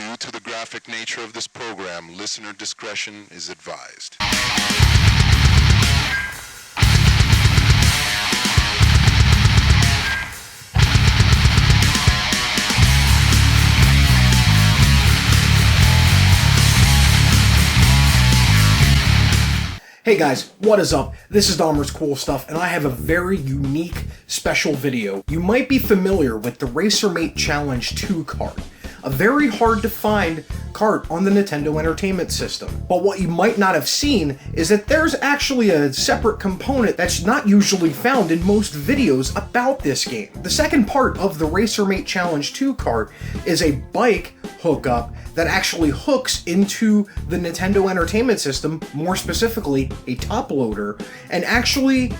Due to the graphic nature of this program, listener discretion is advised. Hey guys, what is up? This is Dahmer's Cool Stuff, and I have a very unique special video. You might be familiar with the Racermate Challenge 2 cart, a very hard to find cart on the Nintendo Entertainment System. But what you might not have seen is that there's actually a separate component that's not usually found in most videos about this game. The second part of the Racermate Challenge 2 cart is a bike hookup that actually hooks into the Nintendo Entertainment System, more specifically a top loader, and actually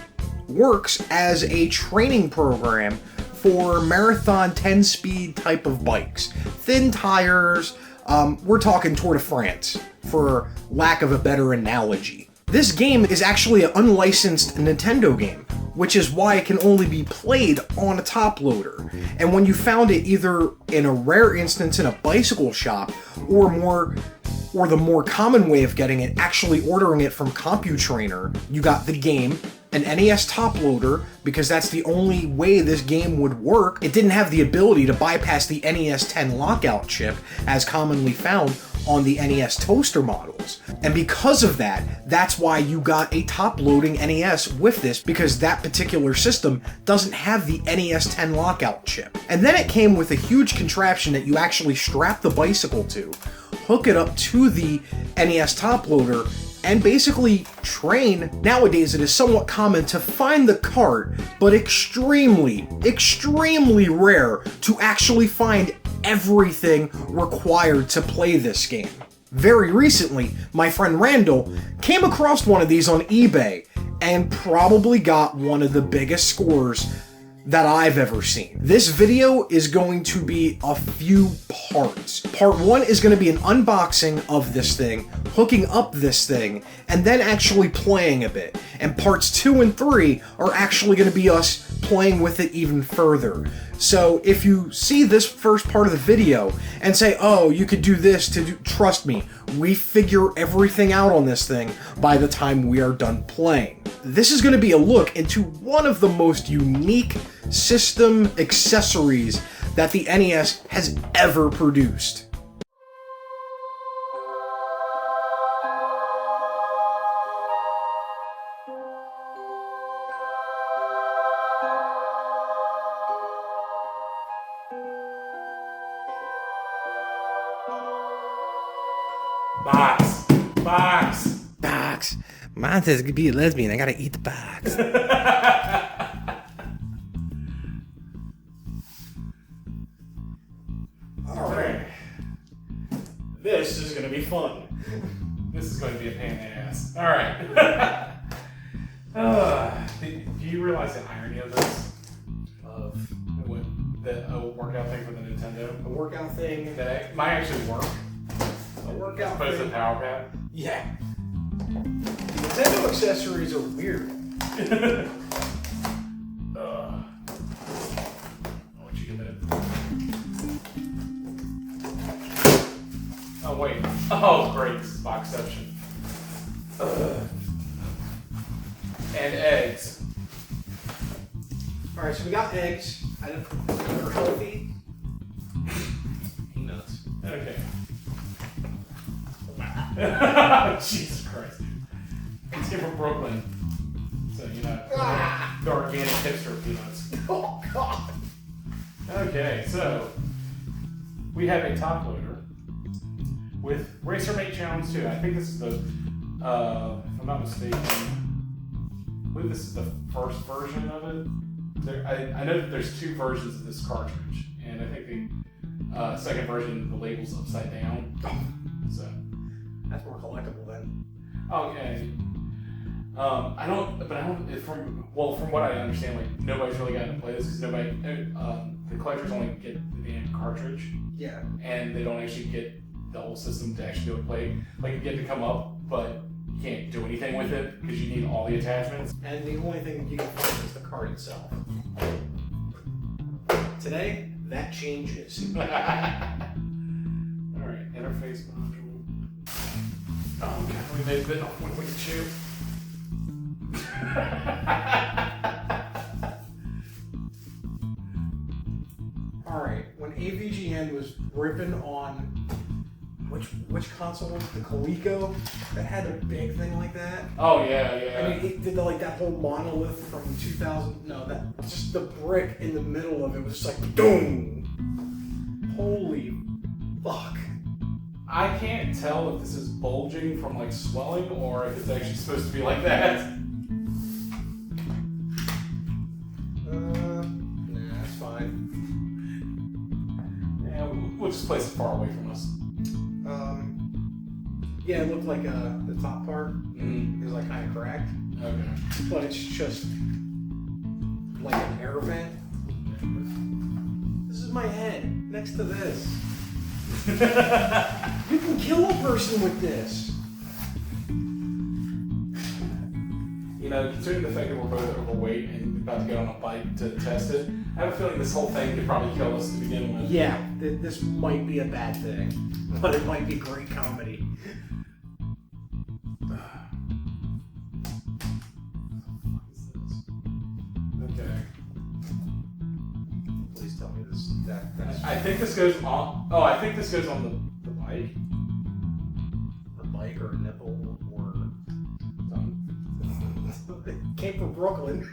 works as a training program for marathon 10-speed type of bikes. Thin tires, we're talking Tour de France, for lack of a better analogy. This game is actually an unlicensed Nintendo game, which is why it can only be played on a top loader. And when you found it either in a rare instance in a bicycle shop, or the more common way of getting it, actually ordering it from CompuTrainer, you got the game, an NES top loader, because that's the only way this game would work. It didn't have the ability to bypass the NES 10 lockout chip, as commonly found on the NES toaster models. And because of that, that's why you got a top-loading NES with this, because that particular system doesn't have the NES 10 lockout chip. And then it came with a huge contraption that you actually strap the bicycle to, hook it up to the NES top loader, and basically train. Nowadays, it is somewhat common to find the cart, but extremely, extremely rare to actually find everything required to play this game. Very recently, my friend Randall came across one of these on eBay and probably got one of the biggest scores that I've ever seen. This video is going to be a few parts. Part 1 is going to be an unboxing of this thing, hooking up this thing, and then actually playing a bit. And parts 2 and 3 are actually going to be us playing with it even further. So if you see this first part of the video and say, oh, you could do this to do, trust me, we figure everything out on this thing by the time we are done playing. This is going to be a look into one of the most unique system accessories that the NES has ever produced. Box. Mine says be a lesbian. I gotta eat the box. Alright. This is gonna be fun. This is going to be a pain in the ass. Alright. Do you realize the irony of this? Of what? The workout thing for the Nintendo? A workout thing. That might actually work. A workout Opposed to thing. the power pad? Yeah. Nintendo accessories are weird. What you get Oh wait. Oh great, this is Boxception. And eggs. Alright, so we got eggs. They're healthy. Peanuts. Okay. Jesus Christ, dude. It's here from Brooklyn. So, you know, the organic hipster peanuts. Oh, God. Okay, so we have a top loader with Racermate Challenge 2. I think this is the, if I'm not mistaken, I believe this is the first version of it. I know that there's 2 versions of this cartridge, and I think the second version, the label's upside down. So That's more collectible then. okay. I don't. From what I understand, like nobody's really gotten to play this because nobody. The collectors only get the damn cartridge. Yeah. And they don't actually get the whole system to actually do a play. Like you get to come up, but you can't do anything with it because you need all the attachments. And the only thing you can find is the card itself. Today, that changes. Alright. entire face module. Oh god, we may have bitten off one we could chew. Alright, when AVGN was ripping on which console was it? The Coleco that had a big thing like that. Oh yeah, yeah. And it did like that whole monolith from 2000. No, that just the brick in the middle of it was just like boom. Holy fuck! I can't tell if this is bulging from like swelling or if it's actually supposed to be like that. Nah, that's fine. Yeah, we'll just place it far away from us. Yeah, it looked like the top part is like kind of cracked. Okay. But it's just like an air vent. This is my head next to this. You can kill a person with this. You know, considering the fact that we're both overweight and about to get on a bike to test it, I have a feeling this whole thing could probably kill us to begin with. Yeah, this might be a bad thing, but it might be great comedy. Okay. Please tell me this. That's I think this goes on. Oh, I think this goes on the bike. a bike or a nipple or something. It came from Brooklyn.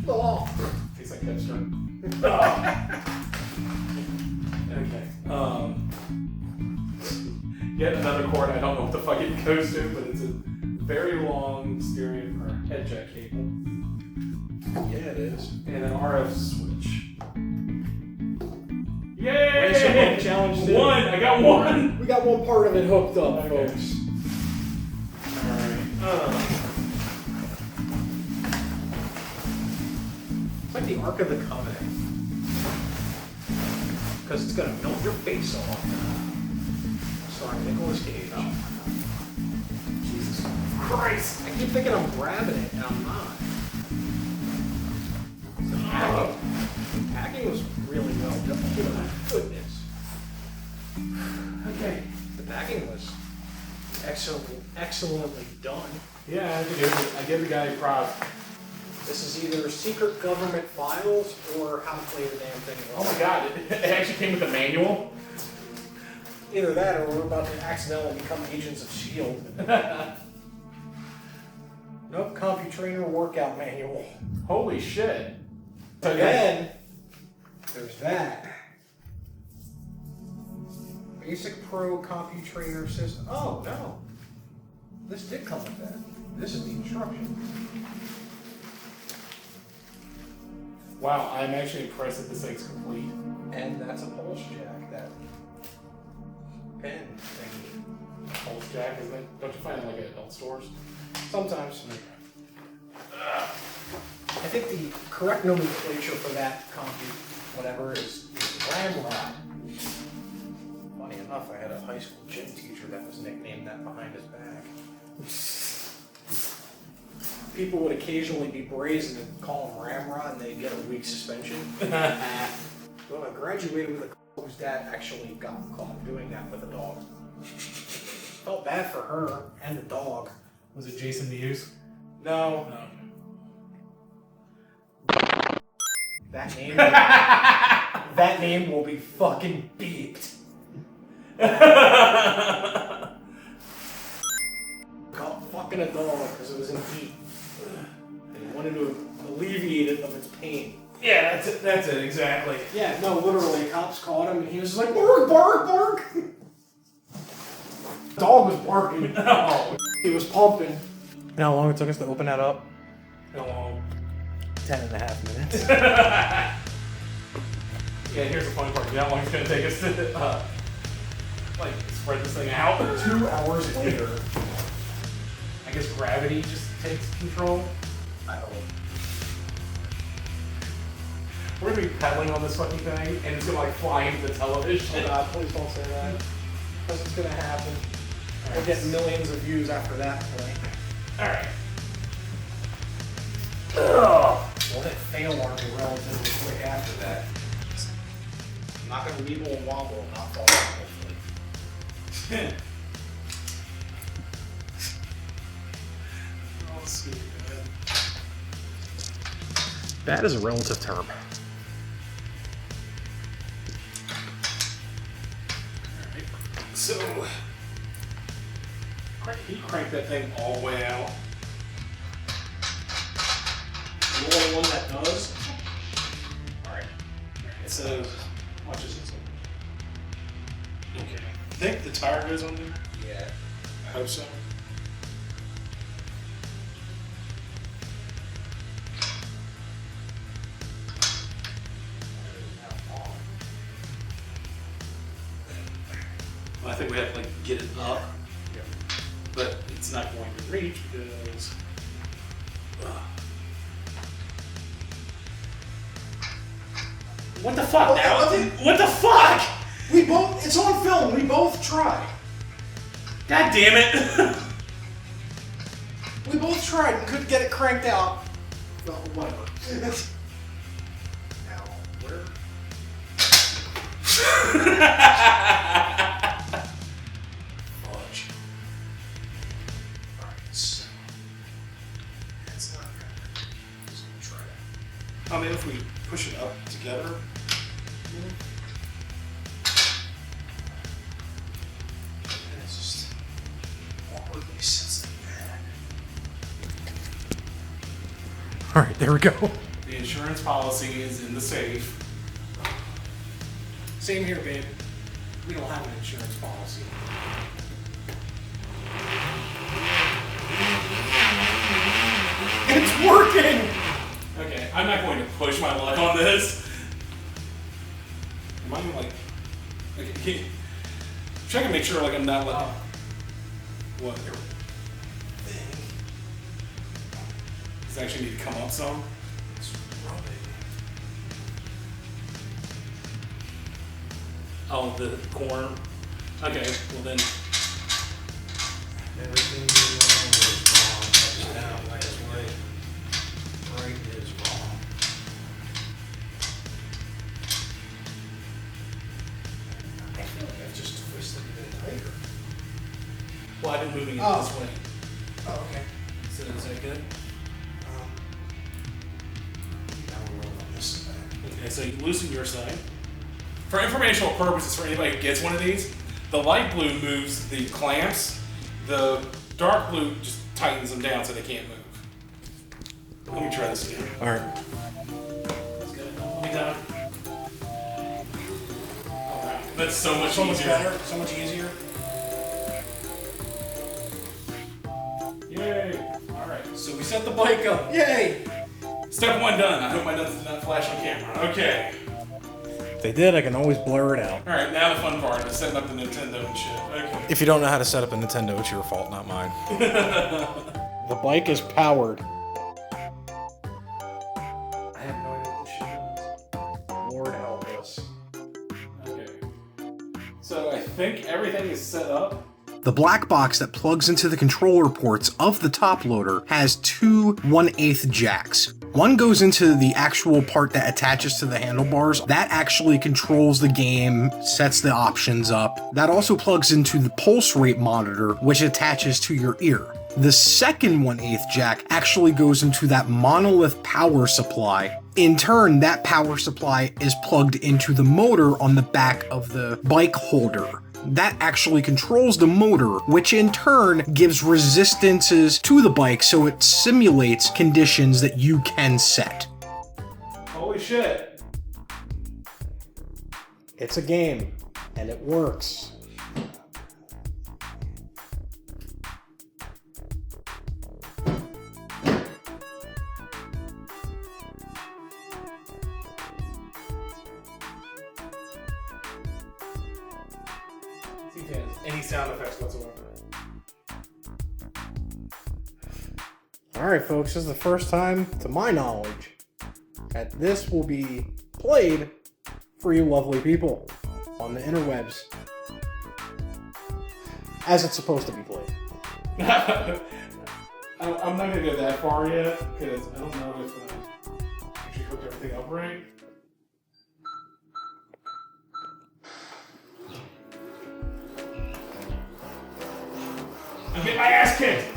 Oh. Tastes like hipster. Okay. Yet another cord. I don't know what the fuck it goes to, but it's a very long steering or head jack cable. Yeah, it is. And an RF switch. Yay! Racermate challenge 2. One! I got one! We got one part of it hooked up, Okay. folks. Alright. It's like the Ark of the Covenant. Because it's gonna melt your face off. Starring Nicolas Cage. Jesus Christ! I keep thinking I'm grabbing it, and I'm not. The packing was really well done. Oh my goodness. Okay. The packing was excellently done. Yeah, I have to I give the guy props. This is either secret government files or how to play the damn thing. Oh my god, it actually came with a manual? Either that or we're about to accidentally become agents of S.H.I.E.L.D. Nope, CompuTrainer workout manual. Holy shit. And then, there's that. Basic Pro CompuTrainer system. Oh, no. This did come with that. This is the instruction. Wow, I'm actually impressed that this thing's complete. And that's a pulse jack, that pen thingy. Pulse jack, isn't it? Don't you find it like at adult stores? Sometimes. I think the correct nomenclature for that whatever is ramrod. Funny enough, I had a high school gym teacher that was nicknamed that behind his back. People would occasionally be brazen and call him ramrod and they'd get a week suspension. Well, I graduated with a whose dad actually got caught doing that with a dog. Felt bad for her and the dog. Was it Jason Mewes? No. No. That name will be fucking beeped. Caught fucking a dog because it was in heat. And he wanted to alleviate it of its pain. Yeah, that's it, exactly. Yeah, no, literally, cops caught him and he was just like, bark, bark, bark. Dog was barking. Oh. He was pumping. You know how long it took us to open that up? Hello. 10.5 minutes. Yeah, here's the funny part. You know how long it's going to take us to, spread this thing out? 2 hours later. I guess gravity just takes control. I don't know. We're going to be pedaling on this fucking thing, and it's going to, fly into the television. Oh God, please don't say that. Because it's going to happen. We'll get millions of views after that point. Alright. We'll hit fail army relatively quick after that. I'm not going to weeble and wobble and not fall out, hopefully. Let's see, man. Bad is a relative term. Alright. So, he cranked that thing all the way out. The only one that does. Alright. So, watch this. Okay. I think the tire goes on there? Yeah. I hope so. Well, I think we have to like get it up. Yeah. But it's not going to reach because what the fuck now? What the fuck? We both, it's on film, we both tried. God damn it. We both tried and couldn't get it cranked out. Well, whatever. Now, where? Fudge. Alright, so. That's not good. Just gonna try that. I mean, if we push it up together. It's just awkwardly sits like that. Alright, there we go. The insurance policy is in the safe. Same here, babe. We don't have an insurance policy. It's working! Okay, I'm not going to push my luck on this. Am I gonna like check and make sure like I'm not like what? Does it actually need to come up some? It's rubbing. Oh, the corn. Okay, well then. Everything you know is wrong. That's down last way. Right is wrong. I feel like I've just twisted it in tighter. Well, I've been moving it Oh. this way. Oh, okay. So is that good? Now we're rolling on this side. Okay, so you loosen your side. For informational purposes, for anybody who gets one of these, the light blue moves the clamps. The dark blue just tightens them down so they can't move. Let me try this again. All right. That's good. Let me down. Alright, that's so much easier. better. So much easier. Yay! Alright, so we set the bike up. Yay! Step one done. I hope my nuts did not flash on camera. Okay. If they did, I can always blur it out. Alright, now the fun part is setting up the Nintendo and shit. Okay. If you don't know how to set up a Nintendo, it's your fault, not mine. The bike is powered. I have no idea what this shit does. Lord help us. Okay. So I think everything is set up. The black box that plugs into the controller ports of the top loader has two 1/8 jacks. One goes into the actual part that attaches to the handlebars. That actually controls the game, sets the options up. That also plugs into the pulse rate monitor, which attaches to your ear. The second 1/8 jack actually goes into that monolith power supply. In turn, that power supply is plugged into the motor on the back of the bike holder. That actually controls the motor, which in turn gives resistances to the bike so it simulates conditions that you can set. Holy shit. It's a game, and it works. See if it has any sound effects whatsoever. Alright folks, this is the first time, to my knowledge, that this will be played for you lovely people on the interwebs. As it's supposed to be played. I'm not gonna go that far yet, because I don't know if I actually hooked everything up right. I'm getting my ass kicked.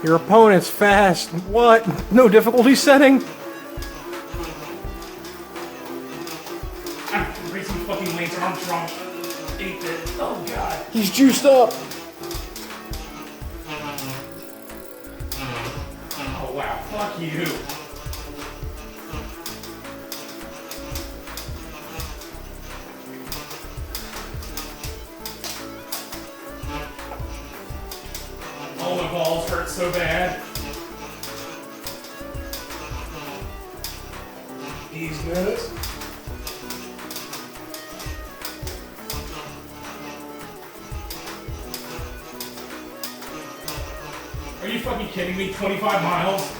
Your opponent's fast. What? No difficulty setting? I'm racing fucking Lance Armstrong. Ate it. Oh god. He's juiced up. Oh wow. Fuck you. Oh, my balls hurt so bad. He's good. Are you fucking kidding me? 25 miles?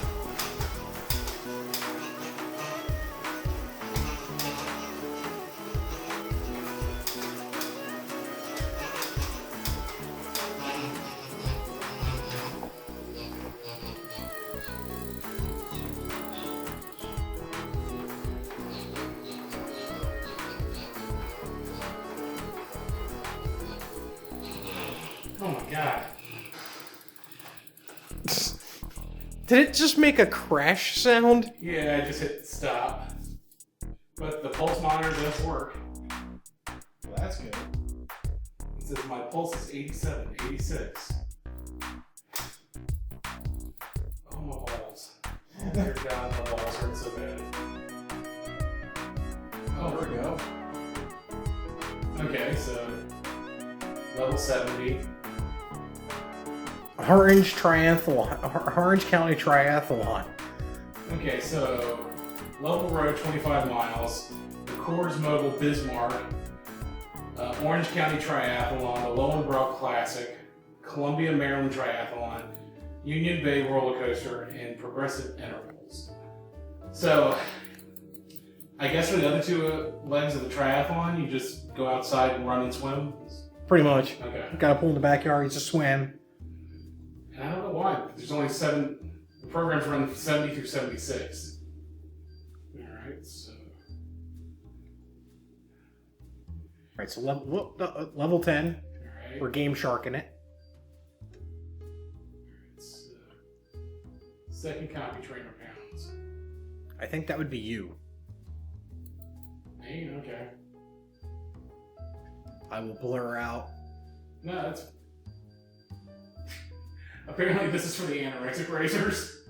Oh my god. Did it just make a crash sound? Yeah, I just hit stop. But the pulse monitor does work. Well, that's good. It says my pulse is 87, 86. Oh, my balls. Dear God, my balls hurt so bad. Oh, there we go. Okay, so level 70. Orange Triathlon. Orange County Triathlon. Okay, so level road 25 miles. The Coors Mobile Bismarck. Orange County Triathlon. The Lowenbrock Classic. Columbia, Maryland Triathlon. Union Bay Roller Coaster. And Progressive Intervals. So, I guess for the other two legs of the triathlon, you just go outside and run and swim? Pretty much. Okay. Got a pool in the backyard. You just swim. And I don't know why. There's only 7. The program's run 70 through 76. Alright, so. Right, so level 10. Alright. We're game sharking it. It's, second copy trainer pounds. I think that would be you. Me? Okay. I will blur out. No, that's. Apparently, this is for the anorexic racers.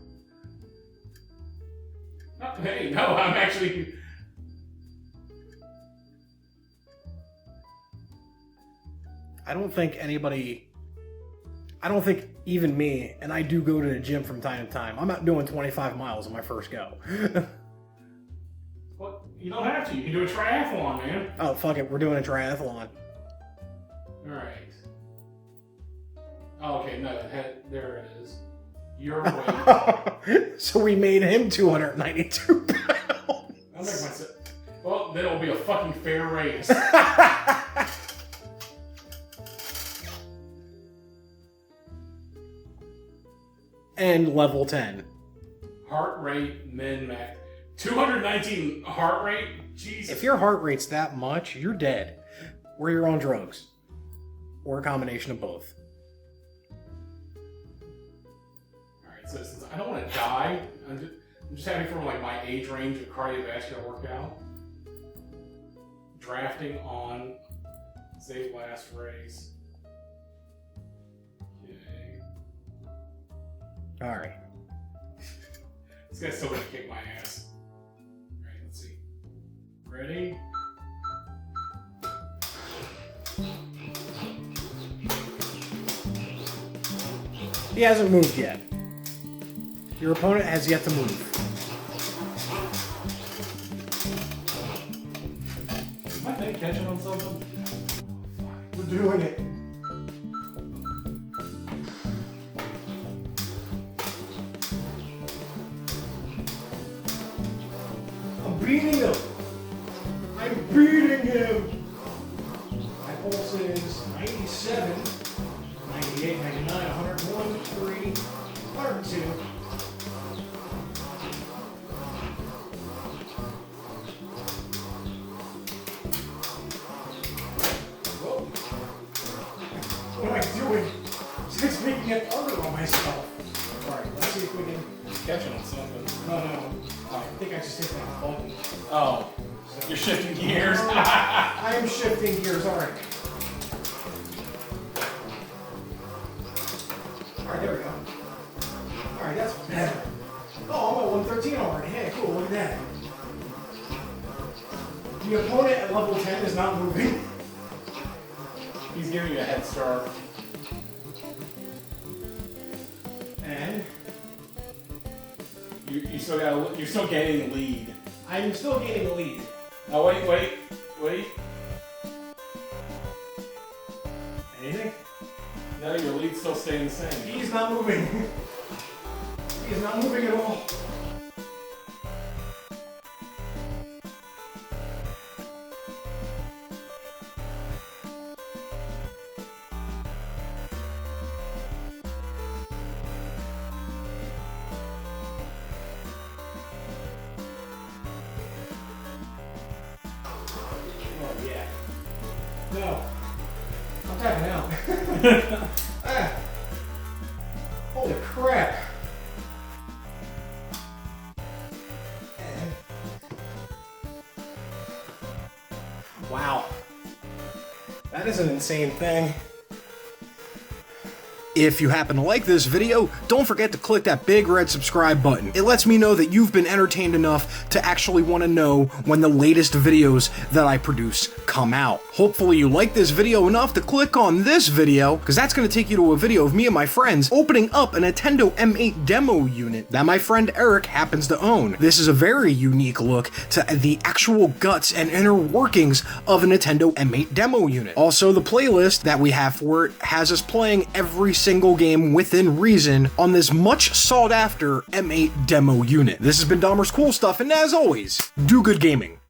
Oh, hey, no, I'm actually. I don't think even me, and I do go to the gym from time to time. I'm not doing 25 miles on my first go. Well, you don't have to. You can do a triathlon, man. Oh, fuck it. We're doing a triathlon. Alright. Oh, okay, no, there it is. Your weight. So we made him 292 pounds. I'll make myself. Well, then it'll be a fucking fair race. And level 10. Heart rate, min max. 219 heart rate? Jesus. If your heart rate's that much, you're dead. Or you're on drugs. Or a combination of both. Alright, so since I don't want to die, I'm just having for like my age range of cardiovascular workout. Drafting on save last race. Okay. Alright. This guy's still gonna kick my ass. Alright, let's see. Ready? He hasn't moved yet. Your opponent has yet to move. Is my thing catching on something? We're doing it. I'm beating him. I'm beating him. My pulse is 97, 98, 99, 101, 3, 102. Whoa. catching on something. No. I think I just hit that button. Oh, you're shifting gears. I am shifting gears, alright. Alright, there we go. Alright, that's better. Oh, I'm at 113 already. Hey, cool, look at that. The opponent at level 10 is not moving. He's giving you a head start. And you're still gaining the lead. I'm still gaining the lead. Oh, wait. Anything? No, your lead's still staying the same. He's not moving. He is not moving at all. Oh yeah. No. I'm tapping out. Ah. Holy crap. Wow. That is an insane thing. If you happen to like this video, don't forget to click that big red subscribe button. It lets me know that you've been entertained enough to actually want to know when the latest videos that I produce come out. Hopefully you like this video enough to click on this video, because that's going to take you to a video of me and my friends opening up a Nintendo M8 demo unit that my friend Eric happens to own. This is a very unique look to the actual guts and inner workings of a Nintendo M8 demo unit. Also, the playlist that we have for it has us playing every single game within reason on this much sought after M8 demo unit. This has been Dahmer's Cool Stuff, and as always, do good gaming.